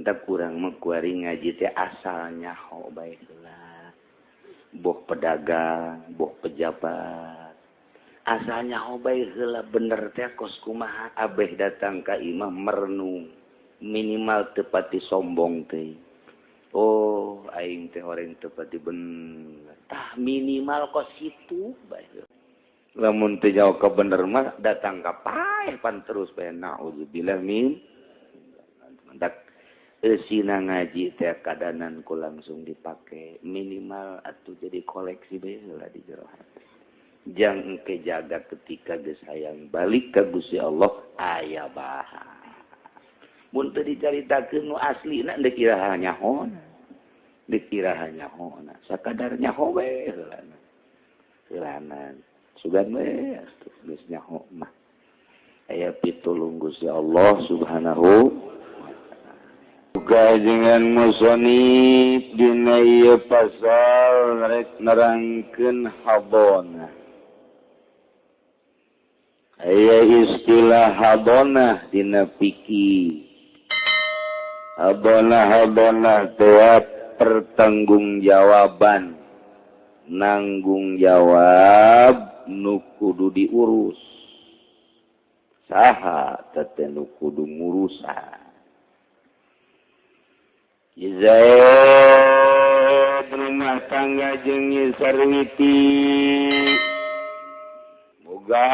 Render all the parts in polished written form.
entah kurang mekuari ngaji teh asalnya ho baiklah. Boh pedagang, boh pejabat. Asalnya ho baiklah bener teh kos kumaha abeh datang ka imam merenung. Minimal tepati sombong teh. Oh, aing teh orang tepati bener. Tah minimal kos itu baiklah. Lamun teu jauh ka bener mah datang ka paeh pan terus bae naudzubillah min mendak eusina ngaji teh kadanan ku langsung dipake minimal atuh jadi koleksi bae heula di jero hati. Jang engke jaga ketika geus hayang balik ka Gusti Allah aya baha. Mun teu dicaritakeun nu aslina deuk iraha nyaho. Deuk iraha nyaho sakadar nyaho bae heula. Heulanan sugan we geus nyaho mah aya pitulung Gusti Allah Subhanahu uga dengan musonif dina ieu pasal rek nerangkeun hadonah aya istilah hadonah dina fikih hadonah teh pertanggungjawaban nanggung jawab nu kudu diurus saha teh nu kudu ngurusan Zaid rumah tangga jeung sarwiti boga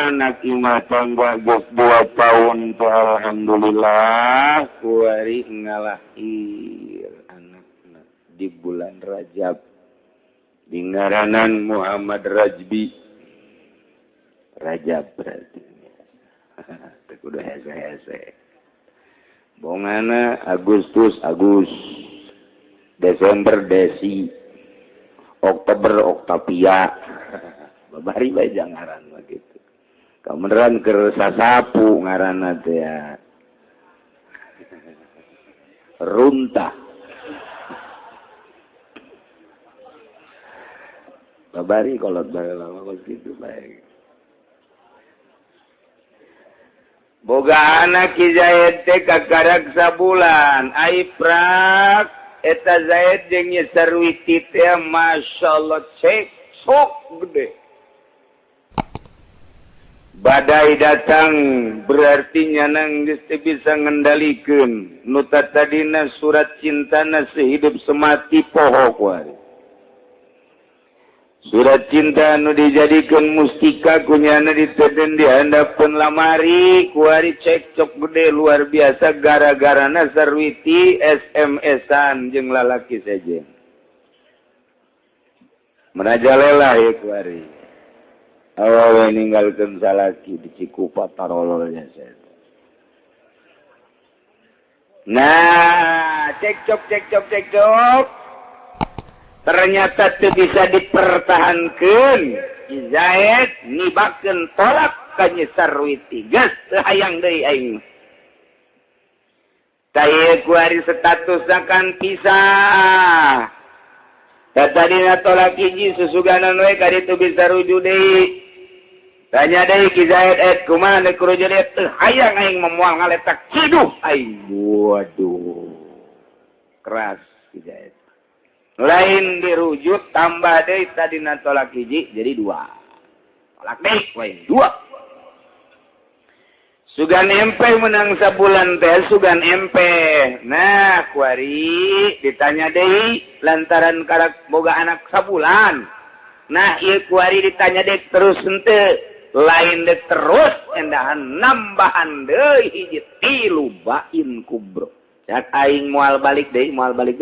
anak imah tangga geus 2 tahun teh alhamdulillah kuari ngalahir anakna di bulan Rajab di ngaranan Muhammad Rajbi Rajab berarti. Teu kudu hese-hese. Bongana Agustus Agus. Desember Desi. Oktober Oktavia. Babari bae jangaran mah kitu. Kameneran keur sasapu ngaranna teh ya. Runtah. Babari kolot bae lama kos kitu bae. Boga anak Ki Zaid teh kakarak sabulan ai prak eta Zaid jeung Nyi Sarwiti teh masyaallah cek sok gede badai datang berarti nyanang geus teu bisa ngendalikeun nu tadina surat cintana sehidup semati poho kuari surat cinta nu dijadikeun mustika kunyana diteden di handapeun lamari kuari cekcok gede luar biasa gara-garana Sarwiti SMS-an jeung lalaki sejen. Merajalela ya kuari. Awawe ninggalkeun salaki di Cikupa tarololnya saya. Nah, cekcok. Ternyata itu bisa dipertahankan. Zaid nibakeun tolak ka Nyi Sarwiti. Geus teu hayang deui aing. Taya kuari statusna kan pisah. Tadina tolak hiji susuganan we ka ditu bisa rujuk deui. Tanya deui Ki Zaid kumaha deuk rujuk deui teu hayang aing memoal ngaletak ciduh aing. Waduh. Keras Ki Zaid. Lain dirujuk tambah deui tadina tolak hiji jadi 2. Tolak deui we 2. Sugan empe menang sabulan teh sugan empe. Nah, kuari ditanya deui lantaran karak boga anak sabulan. Nah, ieu kuari ditanya deui terus henteu. Lain deui terus endahan nambahan deui hiji 3 bain kubro. Dak aing moal balik deui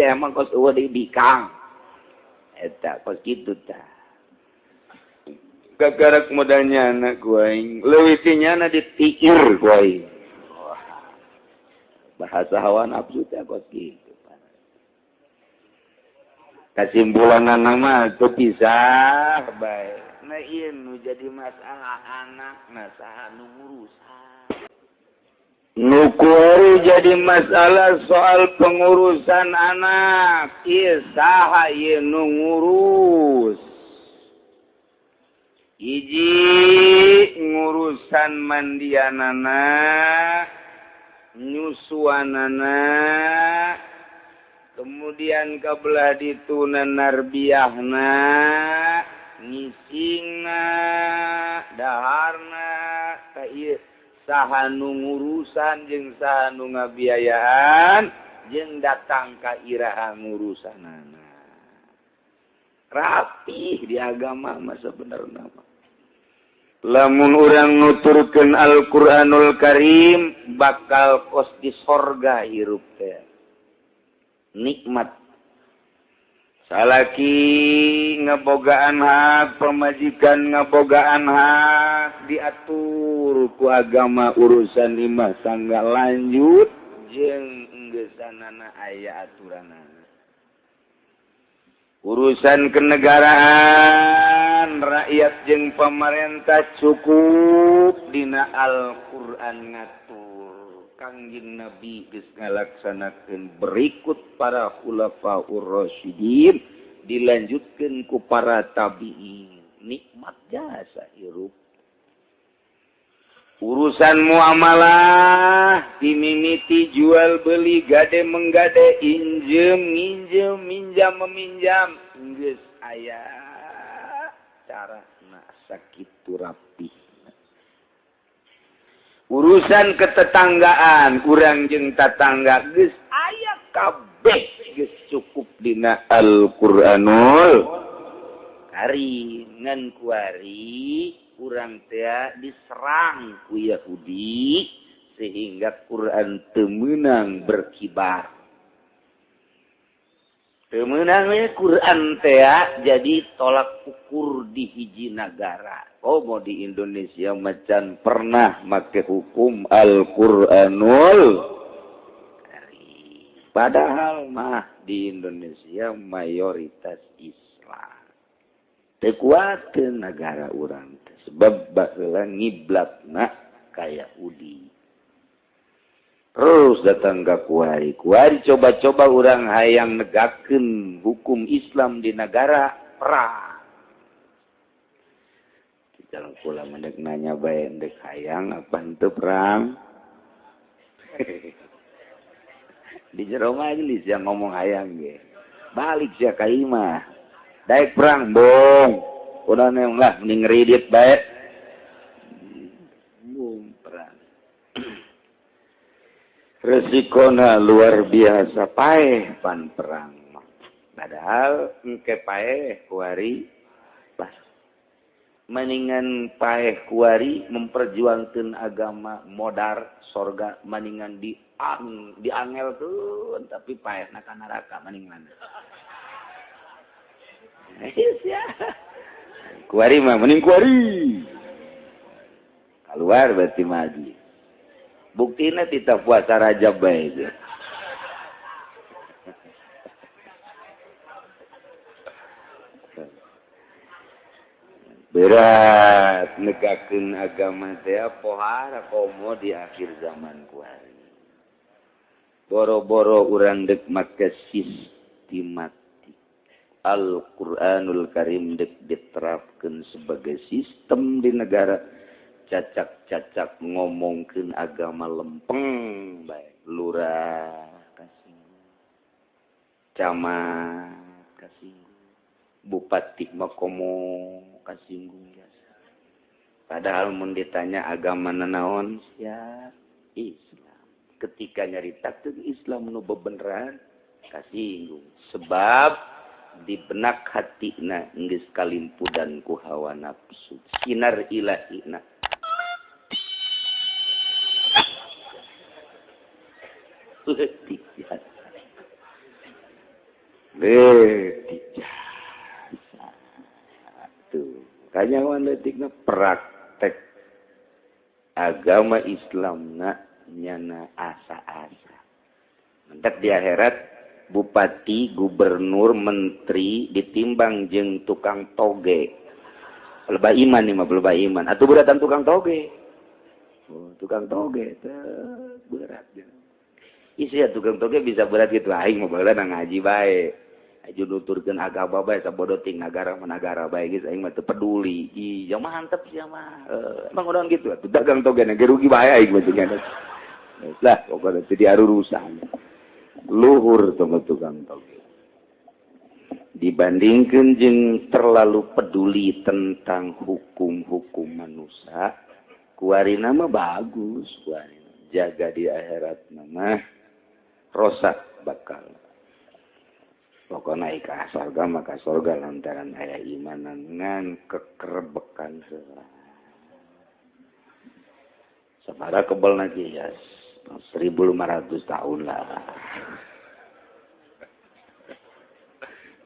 emang kos eueuh deui bikang. Eta kos kitu tah. Gagarak modalnya anak ku aing, leuwih na ditiir ku aing. Bahasa hawa nafsu teh kos kitu. Kasimpulanna mah teu pisah bae. Nah ieu nu jadi masalah anakna saha nu ngurusan. Nukuri jadi masalah soal pengurusan anak. Ieu saha ieu nu ngurus. Hiji ngurusan mandianana, nyusuanana kemudian kabelah dituna narbiyahna ngisingna daharna ka ieu saha nu ngurusan jeung saha nu ngabiayaan jeung datang ka iraha ngurusanana rapih di agama mah sebenarna mah lamun urang nuturkeun Al-Qur'anul Karim bakal kos di sorga hirup teh nikmat salaki ngabogaan hak pamajikan ngabogaan hak diatur ku agama urusan imah sangga lanjut jeung geusannana aya aturanana urusan kenegaraan rakyat jeung pamarentah cukup dina Al-Qur'an ngatur Kangjeng Nabi geus ngalaksanakeun berikut para khulafaur rasyidin dilanjutkeun ku para tabi'in nikmat jasa hirup urusan muamalah dimimiti jual beli gade menggade injem nginjem minjam meminjam geus aya carana sakitu rapih urusan ketetanggaan urang jeung tatangga geus aya kabeh geus cukup dina Al-Qur'anul Karim ngan kuari urang teh diserang ku Yahudi sehingga Quran teu meunang berkibar. Teu meunang we Quran teh jadi tolak ukur di hiji negara. Oh mau di Indonesia macan pernah make hukum Al-Qur'anul Karim. Padahal mah di Indonesia mayoritas Islam. Teu kuatkeun negara urang sebab baheula ngiblatna ka Yahudi. Terus datang ka kuari coba-coba urang hayang negakeun hukum Islam di negara perang. Jalan kula mendek nanya bae endek hayang apa henteu perang. Di jero majelis yang ngomong hayang ge. Balik sia ka imah. Daek perang bong. Udah neung lah mending ngeridit bae. Perang. Resikona luar biasa paeh pan perang. Padahal engke paeh kuari pas. Maningan paeh kuari memperjuangkeun agama modar sorga maningan diangel tuh tapi paehna ka neraka maningan. Sia. Kuari mah mending kuari. Keluar berarti maju. Buktina kita puasa Rajab bae itu. Berat negakeun agama teh pohara komo di akhir zaman kuari. Boro-boro urang dek make sistematik. Al-Qur'anul Karim diterapkan sebagai sistem di negara cacak-cacak ngomongkeun agama lempeng baik lurah kasinggung camat kasinggung bupati makomo kasinggung biasa padahal mun ditanya agama nanaon sia Islam ketika nyaritakeun Islam nu bebeneran kasinggung sebab di benak hatina geus kalimpudan ku hawa nafsu sinar ilahina letik jasa tuh kanyawan letikna praktek agama Islamna nyana asa-asa mendak di akhirat bupati, gubernur, menteri ditimbang jeung tukang toge. Pelebah iman nih mah pelebah iman. Atuh beratan tukang toge. Oh, tukang toge teh berat. Isi ya tukang toge bisa berat gitu aing mah baheula ngaji bae. Aju nuturkeun agama bae sabodo ting nagara managara bae geus aing mah teu peduli. Ih, mah mantep sia mah. Emang orang gitu atuh dagang toge ge rugi bae aing mah jeung Lah pokoknya jadi arurusan. Luhur tong tukang toge. Dibandingkan jeung terlalu peduli tentang hukum-hukum manusia, kuarina mah bagus, kuarina. Jaga di akhirat mah rosak bakal. Pokoknya ika sorga maka sorga lantaran aya imanan ngan kekerbekan heula. Sabara kebal lagi ya 1500 tahun lah.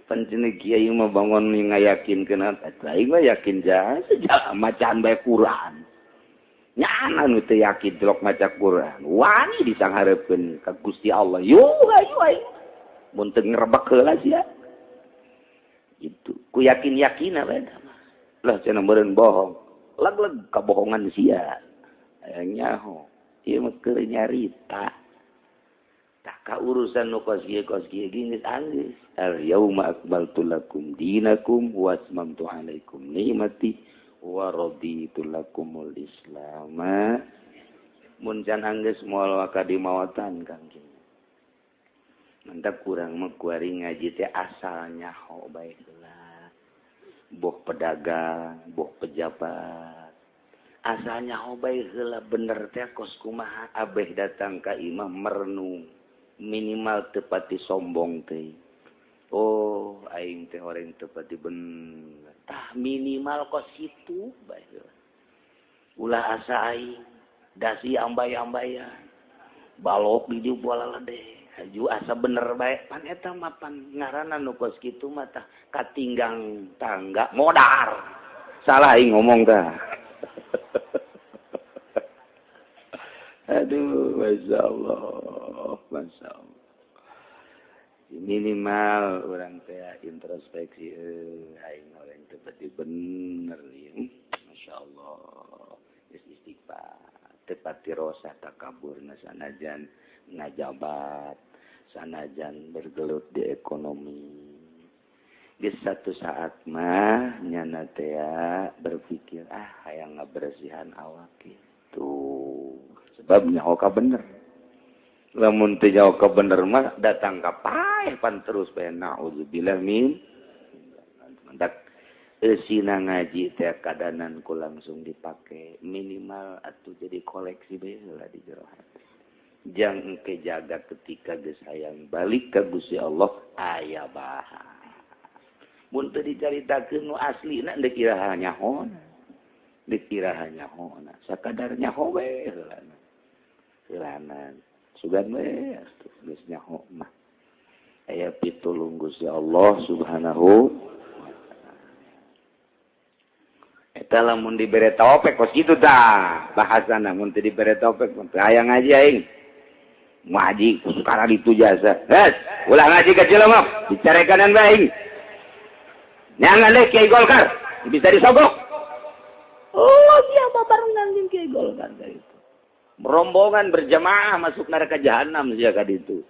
Pancene kiai mah bangun ngayakinkeun eta aing mah yakin jah sejak macaan bae Quran. Nyana nu teu yakin celok maca Quran. Wani disanghareupeun ka Gusti Allah. Yo ayo aing. Mun teu ngrebek heula sia. Gitu. Ku yakin-yakin bae mah. Lah cenah meureun bohong. Leg-leg kabohongan sia. Nyaho ieu mah keur nyarita tak urusan nu kos kieu geus anggeus al yauma akmaltu lakum dinakum wa atmamtu alaikum nikmati wa raditu lakumul islam mun can anggeus moal kadimawatan kang kieu mantap kurang mah kuari ngaji teh asalnya ho bae heula boh pedagang boh pejabat asalnya hobay heula bener teh kos kumaha abeh datang ka imam merenung minimal teu pati sombong teh oh aing teh orang teu pati bener tah minimal kos kitu bae heula ulah asa aing dasi ambay-ambayan balok di dieu bolalade haju asa bener bae pan eta mah pan ngaranna nu kos kitu mah tah katinggang tangga modar salah aing ngomong tah. Aduh, Masya Allah. Minimal orang teh introspeksi, aing orang teh berarti bener ya. Masya Allah. Istighfar. Tepati rosa takabur sanajan ngajabat, sanajan bergelut di ekonomi. Di satu saat mah nyana teh berpikir hayang ngabersihan awak itu. Sebab nyahoka bener. Lamun teu nyahoka bener mah datang ka paeh pan terus bae naudzubillah min. Mendak eusina ngaji teh kadanan ku langsung dipake minimal atuh jadi koleksi bae heula di jero hati. Jang engke jaga ketika geus hayang balik ka Gusti Allah aya bahan. Mun teu dicaritakeun nu aslina deuk iraha nyahona. Dikira hanya hona sakadarnya howe heulana heulanan sugan we atuh geus nyaho mah aya pitulung Gusti Allah Subhanahu eta lamun dibere taufik kos kitu tah bahasana mun teu dibere taufik mun teu aya ngaji aing ngaji sukara ditu jasa ulah ngaji ka Cileumok dicarekan bae aing nyangan deui Kiai Golkar bisa disogok. Oh dia babarengan jeung Kiai Golkar itu. Rombongan berjamaah masuk neraka jahanam sia ka ditu.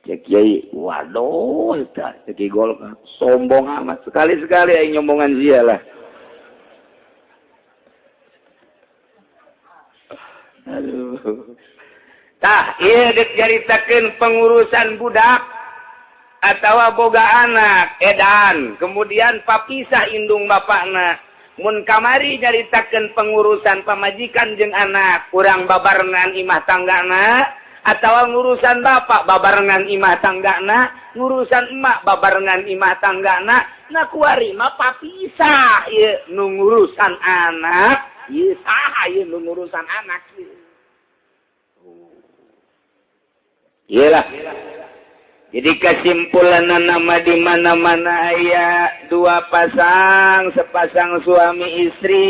Cek Kiai, waduh eta Kiai Golkar sombong amat sekali-sekali aing nyombongan sia lah. Aduh. Tah ieu dicaritakeun pengurusan budak atawa boga anak edan, kemudian papisah indung bapakna. Mun kamari nyaritakeun pengurusan pamajikan jeung anak urang babarengan imah tanggana atawa ngurusan bapak babarengan imah tanggana ngurusan emak babarengan imah tanggana na kuari mah papisah ieu nu ngurusan anak ieu saha ieu nu ngurusan anak ieu iyalah. Jadi kesimpulan nama di mana-mana aya dua pasang, sepasang suami istri,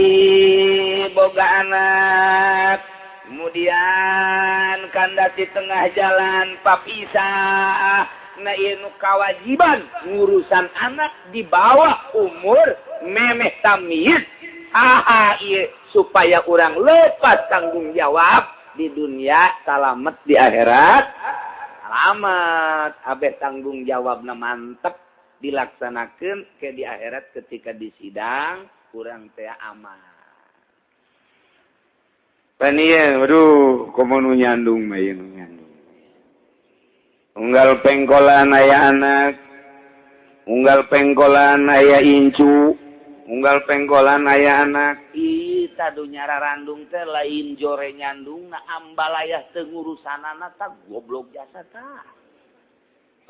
boga anak, kemudian kandas di tengah jalan papisah, na ieu nu kawajiban ngurusan anak di bawah umur memeh tamyiz, ieu supaya orang lepas tanggung jawab di dunia, salamet di akhirat. Alamat abeh tanggung jawabna mantep dilaksanakeun ke di akhirat ketika di sidang kurang teh aman. Panian, waduh, komo nu nyandung mah ieu nu nyandung. Unggal pengkolan aya anak, unggal pengkolan aya incu, unggal pengkolan aya anak. Ih, tadu nyararandung teh lain jore nyandungna ambalayah teu ngurusanana tah goblok jasa tah.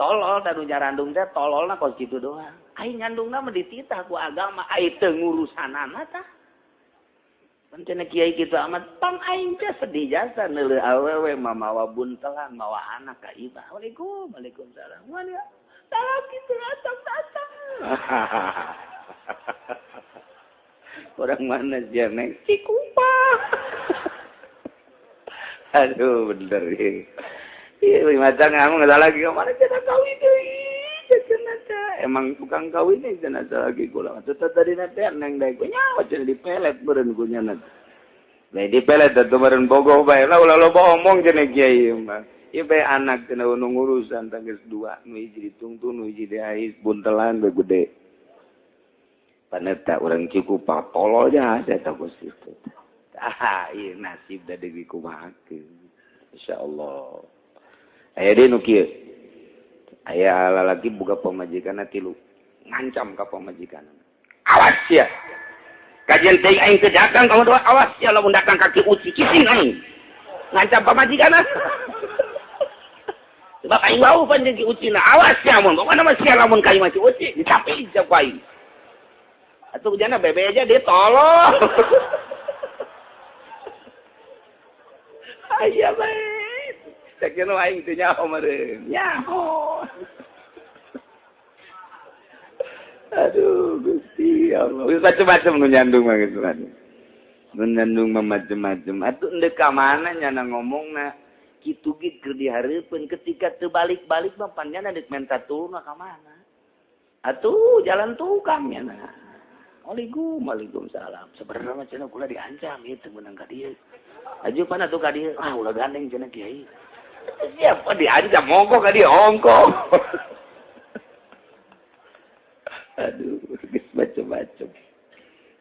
Tolol tadu nyarandung teh tololna kos kitu doang. Ai nyandungna mah dititah ku agama, ai teu ngurusanana tah. Pancen kiai kitu amat pang aing teh sedih jasa neuleuh awewe mamawa buntelan mawa anak ka imah. Waalaikumsalam. Wali salam kitu datang. Orang mana dia neng Cikupa. Aduh bener ya. Iya macam kamu nggak salah lagi kemana jangan kawin deh. Emang tukang kawin nih jangan salah lagi gula. Tetap tadi nanti neng dek punya macam di pelet beren punya nanti. Nah di pelet itu beren bogoh bae. Lalu omong jenek kiai mah. Iya bae anak kena urusan tanggal 2 nu hiji ditungtung nu hiji diais buntelan bae gede. Paneta orang Cikupa tolol aja saya tahu situ. Iya nasib dari dikumahakeun. Insyaallah. Aya deui nu kieu. Aya lalaki boga pamajikanna 3 ngancam ka pamajikanna. Awas ya. Kajian teuing aing teu datang ka doa awas ya lamun datang ka Ki Uci kising aing. Ngancam pamajikanna. Sebab aing wau panjang Ki Uci na awas ya mun pokona mah sia lamun ka Ki Uci dicapi jeung ku aing. Atuh jana bebe aja dia tolol. Aya bae. Sakeun aing teh nyaho meureun. Nyaho. Aduh, Gusti Allah. Wis macam-macam nu nyandung mah gitu kan. Nu nyandung mah macam-macam. Atuh endeu ka mana nyana ngomongna kitu ge keur dihareupeun ketika teu balik-balik mah panjana deuk menta tuluna ka mana. Atuh jalan tukang nyana. Waalaikumsalam. Sebenarnya mah cenah kula diancam ieu teu meunang ka dieu. Ajupan atuh ka dieu. Ah ulah gandeng cenah kiai. Siapa diancam mogok ka dieu ongko. Aduh, geus macam-macam.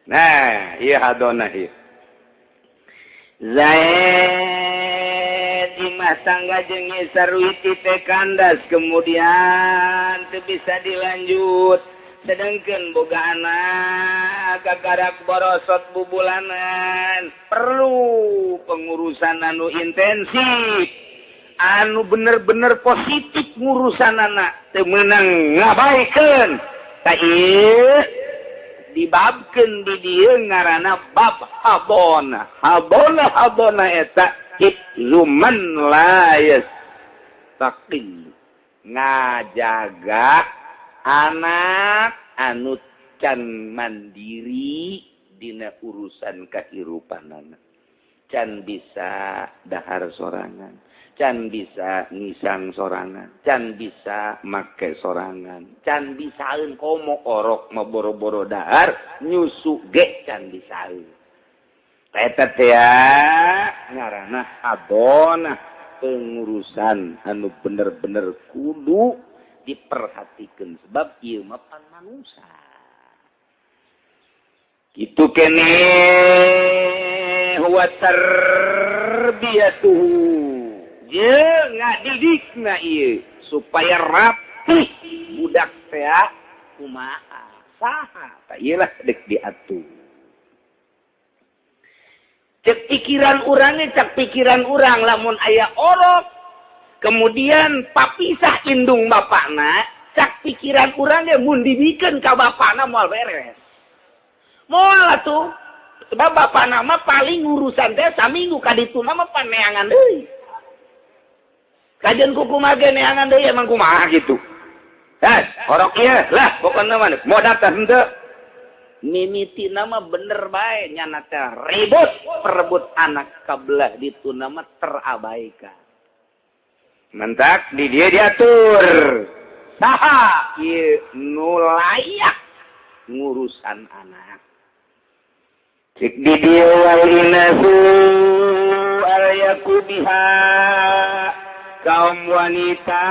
Nah, ieu hadona ieu. Zaid imah tangga jeung sarwiti teh kandas kemudian teu bisa dilanjut. Sedangkan boga anak kagarak borosot bubulanan perlu pengurusan anu intensif anu bener-bener positif ngurusan anak teu meunang ngabaikeun ka ieu dibabkeun di dieu ngaranna bab habona eta hifzuman layas taqil ngajaga anak anu can mandiri dina urusan kahirupanana can bisa dahar sorangan can bisa ngisang sorangan can bisa make sorangan can bisaeun komo orok mah boro-boro dahar nyusu ge can bisaeun eta teh ngaranna hadona pengurusan anu bener-bener kudu diperhatikan sebab ieu mah pan manusia kitu kene huwa tarbiyatuhu jeung ngadidikna ieu supaya rapih budak teh kumaha saha tah ieu lah dek diatur cek pikiran urang lamun aya orok kemudian papisah indung bapakna, cak pikiran urang ge mun dibikeun ka bapakna moal beres. Moal atuh. Sebab bapakna mah paling urusan teh saminggu ka dituna mah paneangan deui. Kajian kumaha ge neangan deui emang kumaha gitu. Orok ieu lah pokona mah modal teh henteu. Mimitina mah bener bae nyana teh ribut perebut anak kabelah dituna mah terabaikan. Mentak di dia diatur saha ieu nu layak ngurusan anak cek di dia walinasu alyakubiha kaum wanita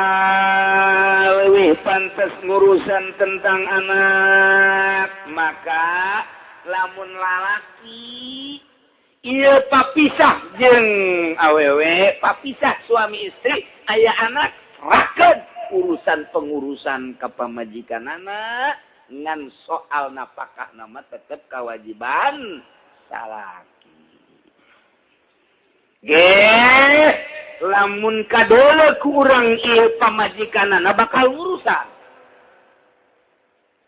leuwih pantes ngurusan tentang anak maka lamun lalaki Ieu papisah jeung awewe, papisah suami istri, aya anak, rakeun urusan-pengurusan ka pamajikanana ngan soal napakah nama tetep kewajiban salaki. Ge, lamun kadola ku urang ieu pamajikanana bakal urusan.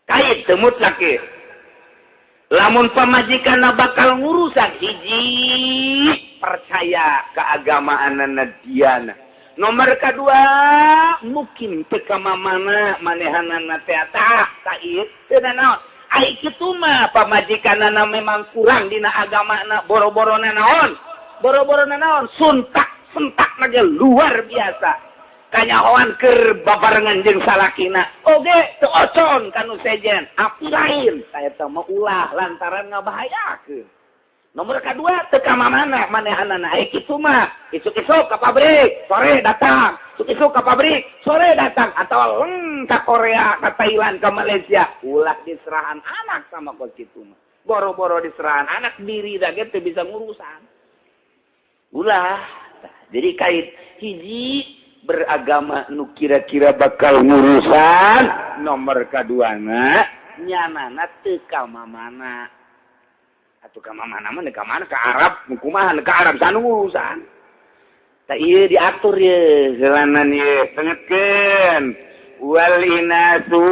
Kait temut laki. Lamun pamajikanna bakal ngurusan hiji percaya keagamaanna diana. Nomor kedua mungkin teu mamana manehanana teh tah kait teu naon. Ai kitu mah pamajikanna memang kurang dina agamana boro-borona naon? Boro-borona naon? Suntak sentak ge luar biasa. Kanyahoan keur babarengan jeung salakina oge teu ocon kanu sejen api lain saya teh mah ulah lantaran ngabahayakeun. Nomor kedua teu ka mamana manehanana aya kitu mah isuk-isuk ka pabrik sore datang isuk-isuk ka pabrik sore datang atawa ka Korea ka Thailand ka Malaysia ulah diserahan anak sama kos kitu mah boro-boro diserahan anak diri da ge teu bisa ngurusan ulah. Jadi kait hiji beragama nu kira-kira bakal ngurusan. Nomor kaduana nyanana teu ka mamana atuh ka mamana mah ka mana ka Arab kumaha ka Arab sanu ngurusan tah ieu diatur ye heulanan ye tengetkeun wal inasu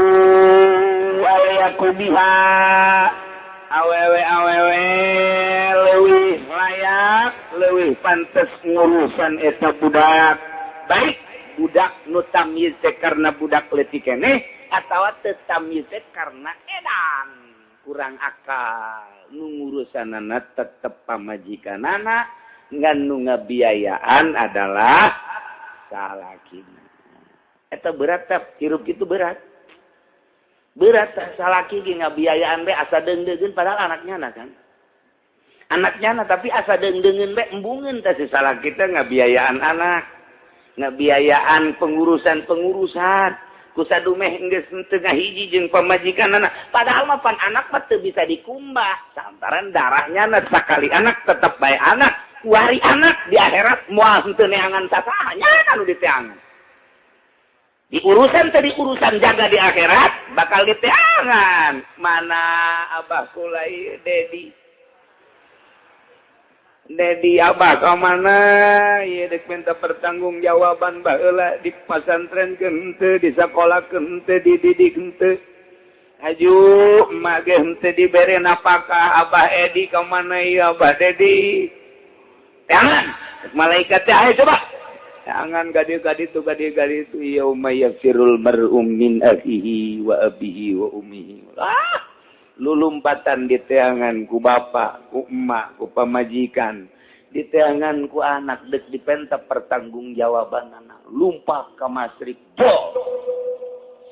ayakubiha awewe leuwih layak leuwih pantes ngurusan eta budak. Baik budak nu tamyiz karena budak leutik keneh atawa teu tamyiz karena edan kurang akal nu ngurusanana tetep pamajikanana ngan nu ngabiayaan adalah salakina. Eta berat teh hirup kitu berat salaki ge ngabiayaan be asa deung-deungeun padahal anaknya kan anaknya tapi asa deung-deungeun be embungeun teh si salaki teh ngabiayaan anak ngabiayaan pengurusan kusadu meh geus teu ngahiji jeung pamajikanana padahal mah pan anak mah teu bisa dikumbah lantaran darahnya na sakali anak tetep bae anak kuari anak di akhirat moal henteu neangan sasaha nya anu diteangan di urusan jaga di akhirat bakal diteangan mana abah kulai Dedi abah ka mana ieu dek minta pertanggungjawaban baheula di pasantren henteu di sakolahkeun henteu dididik henteu aju emak ge henteu dibere napakah abah Edi ka mana ieu abah Dedi jangan malaikat teh ayo coba jangan gaditu yauma yafirul mar'u min akhihi wa abihi wa ummihi lulumpatan di teangan ku bapak, ku emak, ku pamajikan, di teangan ku anak dek dipenta pertanggungjawaban anak, lumpat ke masrik,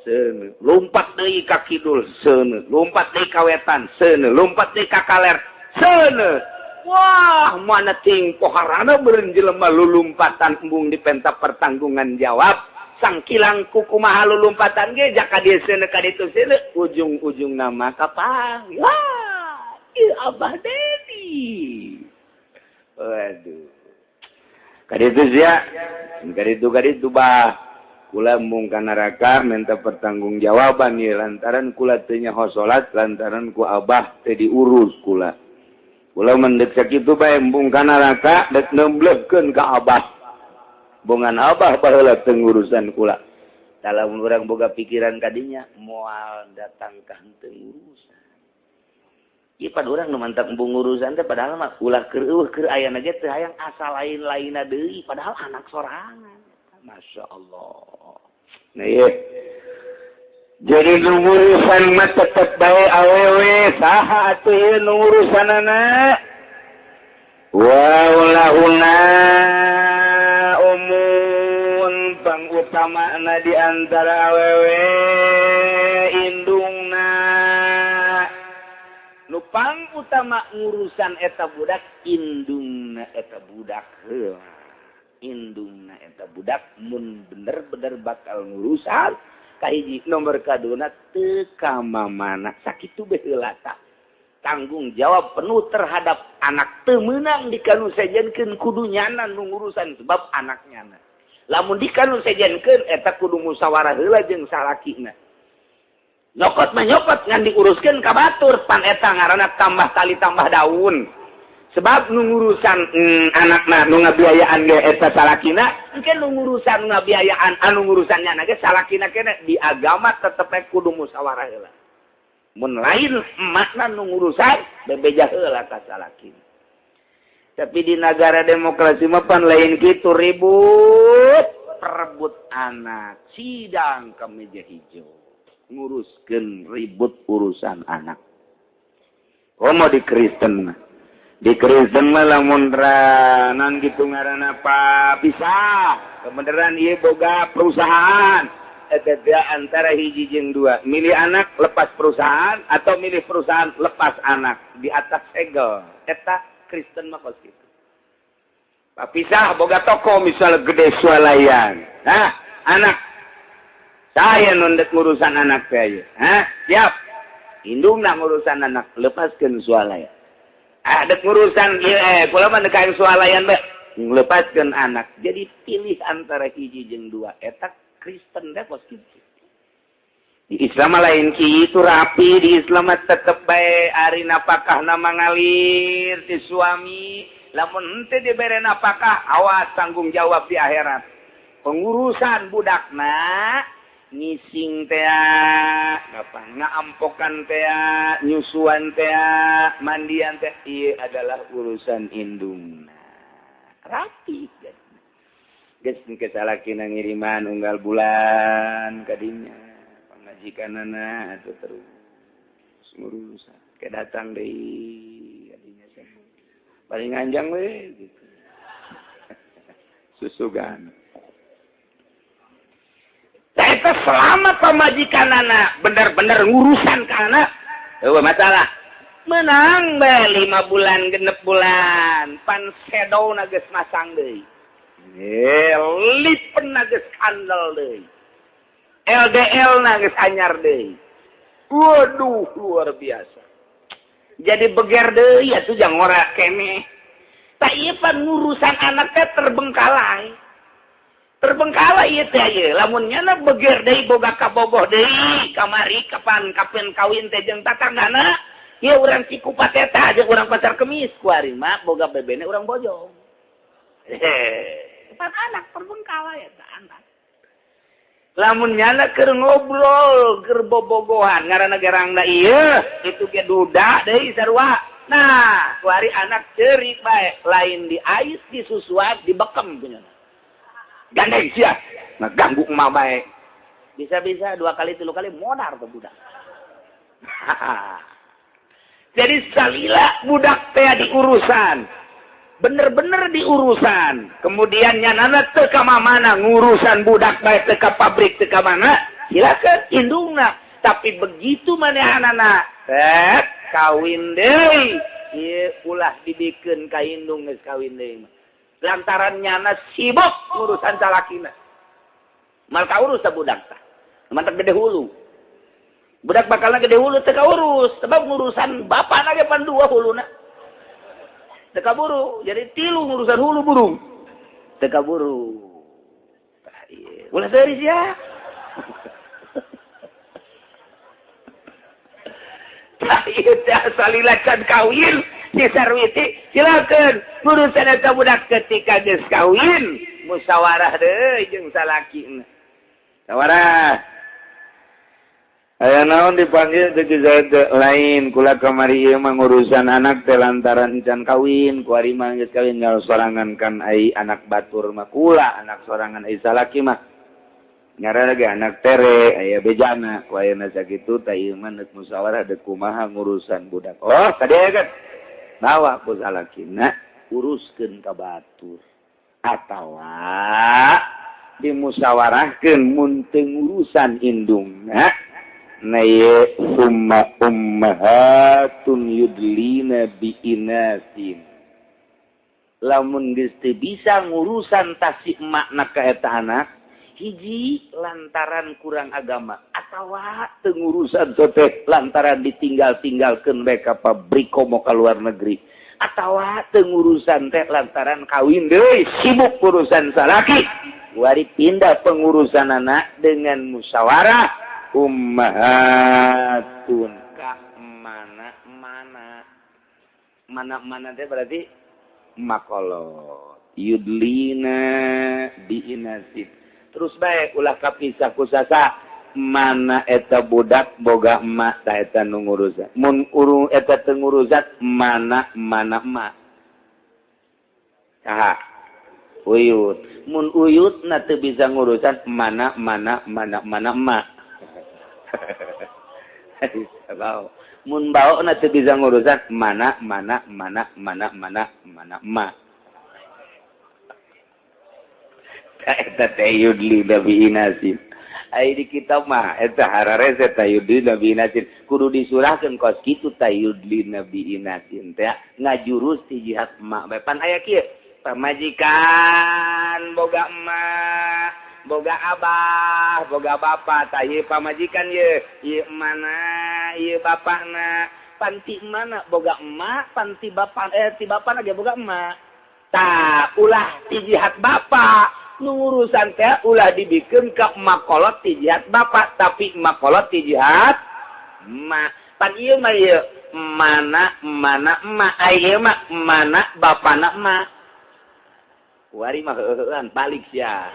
seuneu, lumpat deui ka kidul, seuneu, lumpat deui ka wetan, seuneu, lumpat deui ka kaler, seuneu. Wah, mana ting poharana beureun jelema lulumpatan embung dipenta pertanggungan jawab. Sangkilang kumaha lulumpatan ge jaka dieu seuneu ka ditu seuneu ujung-ujung nama kapang wah ieu abah Dedi waduh kaditu sia kaditu bah kula mung ka neraka minta pertanggungjawaban ieu lantaran kula teu nyaho salat lantaran ku abah teu diurus kula mendek sakitu bae mung ka neraka dek nemblehkeun ka abah bongan abah baheula teu ngurusan kula. Dalam urang boga pikiran kadinya moal datang ka henteu ngurusan. Ieu pan urang nu mantap embung ngurusan teh padahal mah ulah keur eueuh keur ayana ge teu hayang asa lain-lainna deui padahal anak sorangan. Masyaallah. Nah ieu. Jadi nu ngurusan mah tetep bae awewe saha atuh ieu nu ngurusanana? Wa ulahuna utama na di antara awewe indungna nupang utama ngurusan eta budak indungna eta budak heula indungna eta budak mun bener-bener bakal ngurusan kahiji nomor kaduna teu ka mamana sakitu bae heula tah tanggung jawab penuh terhadap anak teu meunang dikanu sejenkeun kudu nyana nu ngurusan sebab anaknya. Lamun dikanu sejenkeun eta kudu musyawarah heula jeung salakina. Nyokot mah nyokot ngan diuruskeun ka batur pan eta ngaranna tambah tali tambah daun. Sebab nu ngurusan anakna nu ngabiayaan ge eta salakina, engke nu ngurusan ngabiayaan anu ngurusannya ge salakina kene di agama tetep kudu musyawarah heula. Mun lain emakna nu ngurusan bebeja heula ka salakina. Tapi di negara demokrasi mah pan lain kitu ribut, perebut anak, sidang ke meja hijau. Nguruskeun ribut urusan anak. Komo di Kristen mah. Di Kristen mah lamun ranan gitu ngaranna apa bisa kebenaran ieu boga perusahaan eta antara hiji jeung dua milih anak lepas perusahaan atau milih perusahaan lepas anak di atas segel eta Kristen mah kos kitu pisah boga toko misal gede swalayan anak saya nundek ngurusan anak saya siap indungna ngurusan anak lepaskeun swalayan ada urusan kula mah kain swalayan bae lepaskeun anak. Jadi pilih antara hiji jeung dua eta Kristen da kos kitu. Di Islam lain kitu rapi, di Islam tetep bae ari napakahna mangalir ti suami, lamun henteu dibere napakah awas tanggung jawab di akhirat. Pengurusan budakna ngising teh ngaampokan teh nyusuan teh mandian teh ieu adalah urusan indungna rapi geus engke salakina ngiriman unggal bulan ka dinya pangajikanana atuh terus ngurusan ke datang deui ka dinya paling anjang we gitu susugan. Eta selama pamajikan anak bener-bener ngurusan ke anak, masalah. Menang be 5 bulan, 6 bulan, pan sedo na geus masang deui. Lipen na geus kandel deui. LDL na geus anyar deui. Waduh, luar biasa. Jadi beger deui atuh jang ora keneh. Tak ieu pan ngurusan anak teh terbengkalai. Terbengkalai ieu teh ieu lamun nyana beger deui boga kabogoh deui kamari kapan kawin teh jeung tatanggana ieu urang cikupat eta jeung urang pacar kemis kuari mah boga bebene urang bojong pan anak terbengkalai eta anak lamun nyana keur ngobrol keur bobogohan ngaranna gerangna ieu itu ge duda deui sarua nah kuari anak ceurik bae lain di ais disusuan dibekem punyana gandeng siap, nah ganggu emak baik. Bisa-bisa 2 kali 3 kali modar ke budak. Jadi salila budak teh diurusan. Bener-bener diurusan. Kemudian nyanana teu ka mana ngurusan budak baik teu ka pabrik teu ka mana, silakeun indungna. Tapi begitu manehanana, kawin deui. Ieu ulah dibikeun ka indung geus kawin deui. Lantaran nyana sibuk ngurusan salakina. Mal kaurus ta budak tah. Mantep gede hulu. Budak bakalna gede hulu teu kaurus, sebab ngurusan bapana ge pan 2 huluna. Teu kaburu, jadi 3 ngurusan hulu burung. Teu kaburu. Tah ieu. Ulah seuris ya. Tah ieu teh salila can kawin. Si Sarwiti, silakan urusan eta budak ketika geus kawin musyawarah deui jeung salakina. Musyawarah. Aya naon dipanggil teh lain kula kamari ieu mah ngurusan anak teh lantaran can kawin, kuari mah geus kawin nyawa sorangan kan ai anak batur mah kula anak sorangan ai salaki mah. Ngaranna ge anak tere aya bejana, ku ayeuna sakitu tah ieu mah neuk musyawarah deuk kumaha ngurusan budak. Oh, sadaya kan. Bawa ku salakina uruskeun ka batur atawa dimusyawarahkeun mun teu ngurusan indungna na ye summa ummahatun yudlina bi inasin lamun geus teu bisa ngurusan tasik makna ka eta anak hiji lantaran kurang agama atawa tengurusan teh lantaran ditinggal-tinggalkeun bae ka pabrik komo ka luar negeri atawa tengurusan teh lantaran kawin deui sibuk urusan salaki wari pindah pengurusan anak dengan musyawarah ummahatun ka mana teh berarti makolot yudlina biinasid terus baik ulah kapisah kusasa mana eta budak boga emak ta eta nu ngurusan mun urung eta teu ngurusan mana emak saha uyut mun uyut na teu bisa ngurusan mana emak mun bau na teu bisa ngurusan mana emak eta teh yudli nabi inasin ai di kitab mah eta harare eta yudli nabi inasin kudu disurahkeun kos kitu tayudli nabi inasin teh ngajurus ti jihad emak bae pan aya kieu pamajikan boga emak boga abah boga bapa tah ieu pamajikan ieu mana ieu bapana panti mana boga emak panti bapa ti bapana ge boga emak tah ulah ti jihad bapa nu urusan teh ulah dibikeun ka makolot ti jihad bapa tapi makolot ti jihad emak pan ieu mah ieu mana emak ieu mah mana bapana emak wari mah heuheuan balik sia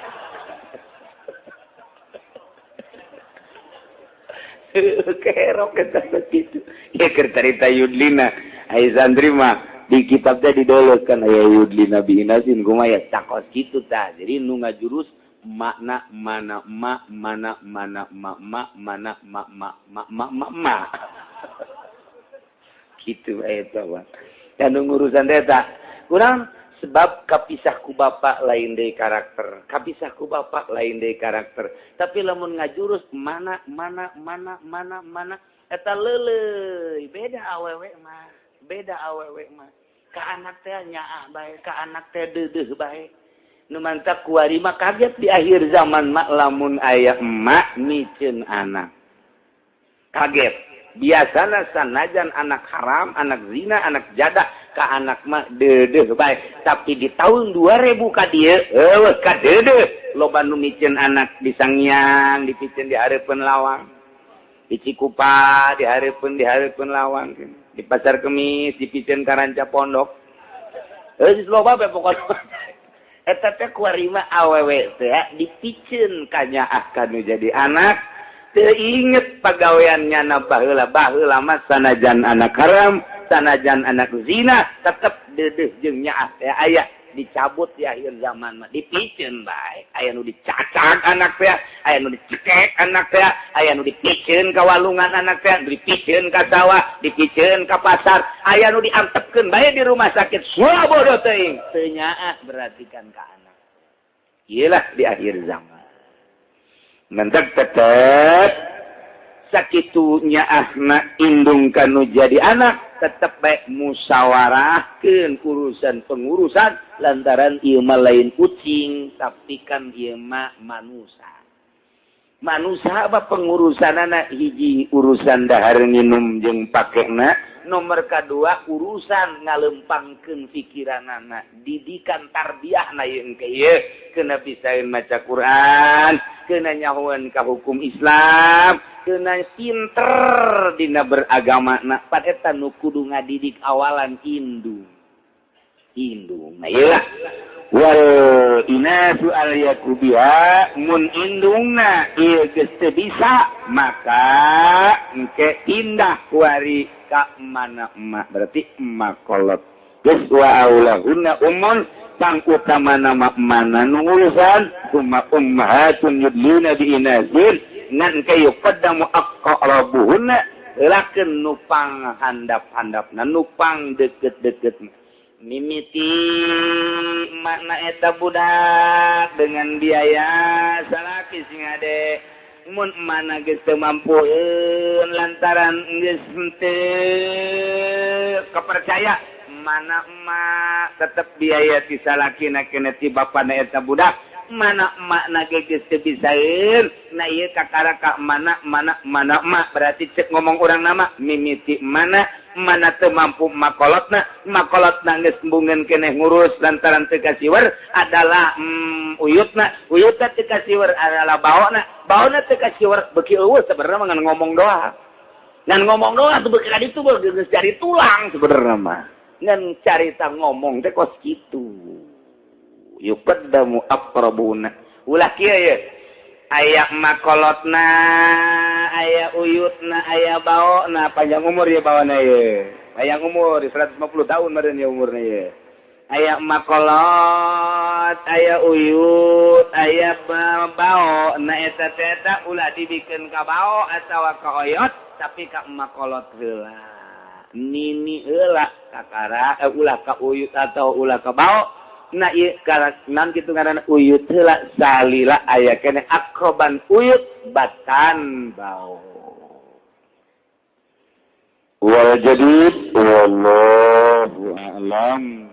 kerok eta kitu ya keur carita yudlina ai santri mah di kitabnya didoloskan aya yudlina bi inasin kumaha ya cakos kitu tah jadi nu ngajurus makna mana emak mana emak kitu eta mah dan ngurusan eta kurang sebab kapisah ku bapak lain deui karakter kapisah ku bapak lain deui karakter tapi lamun ngajurus mana eta leuleuy beda awewe mah ka anak teh nyaah bae ka anak teh deudeuh bae nu mantap kuari mah kaget di akhir zaman mah lamun aya emak mikeun anak kaget biasana sanajan anak haram anak zina anak jadah ka anak mah deudeuh bae tapi di tahun 2000 ka dieu eueuh ka deudeuh loba nu mikeun anak di Sanghyang dipikeun di hareupeun lawang di Cikupa di hareupeun lawang di Pasar Kemis dipikeun ka Ranca Pondok geus loba bae pokona eta teh kuari mah awewe teh dipikeun ka nyaah kanu jadi anak teu inget pagaweannya na baheula mah sanajan anak haram sanajan anak zina tetep deudeuh jeung nyaah teh aya dicabut di akhir zaman mah dipikeun bae aya nu dicacak anak teh aya nu dicekek anak teh aya nu dipikeun ka walungan anak teh dipikeun ka sawah dipikeun ka pasar aya nu diantepkeun bae di rumah sakit swabodo teuing teu nyaah berarti kan ka anak ieu lah di akhir zaman mentek tetep sakitunya ahna indung kanu jadi anak tetep baik musyawarahkeun urusan pengurusan lantaran ieu mah lain kucing tapi kan ieu mah manusia apa pengurusanana hiji urusan dahar nginum jeung pakena nomor kadua urusan ngalempangkeun pikiranana didikan tarbiyahna ieu engke ieu keuna bisaeun maca Quran keuna nyahoan ka hukum Islam keuna pinter dina beragama na pan eta nu kudu ngadidik awalan indung nah ieu wal inasu al yakubiha mun indungna ieu geus teu bisa maka engke pindah kuari ka mana emak berarti emak kolot geus wa aulahunna ummun pang utama nama mana nu urusan ummahatun yudlina bi inazil ngan kayu qaddamu aqrabuhunna lakeun nupang handap-handapna nupang deket-deket mimiti makna eta budak dengan biaya salaki sing ade mun mana geus teu mampueun lantaran geus teu kepercaya mana emak tetep biaya ti salakina kena ti bapana eta budak mana makna geus teu bisaeun na ieu kakara ka mana mak berarti cek ngomong urang nama mimiti mana teu mampu makolotna geus mbungeun keneh ngurus lantaran teu kasiweur adalah uyutna teu kasiweur adalah baona teu kasiweur beuki eueuh sabenerna ngan ngomong doang tuh beuki ka ditu geus cari tulang sabenerna mah ngan carita ngomong teh kos kitu yuqaddamu aqrabuna ulah kieu ye aya makolotna aya uyutna aya baona panjang umur ya baona ye panjang umur 150 tahun meureun ya umurna ye aya makolot aya uyut aya baona eta ulah dibikeun ka bao atawa ka oyot tapi ka makolot heula nini heula kakara ulah ka uyut atau ulah ka bao na ieu karangan kitu ngaranna uyut heula salila aya keneh akroban uyut batan bau wal jadid wallahu a'lam.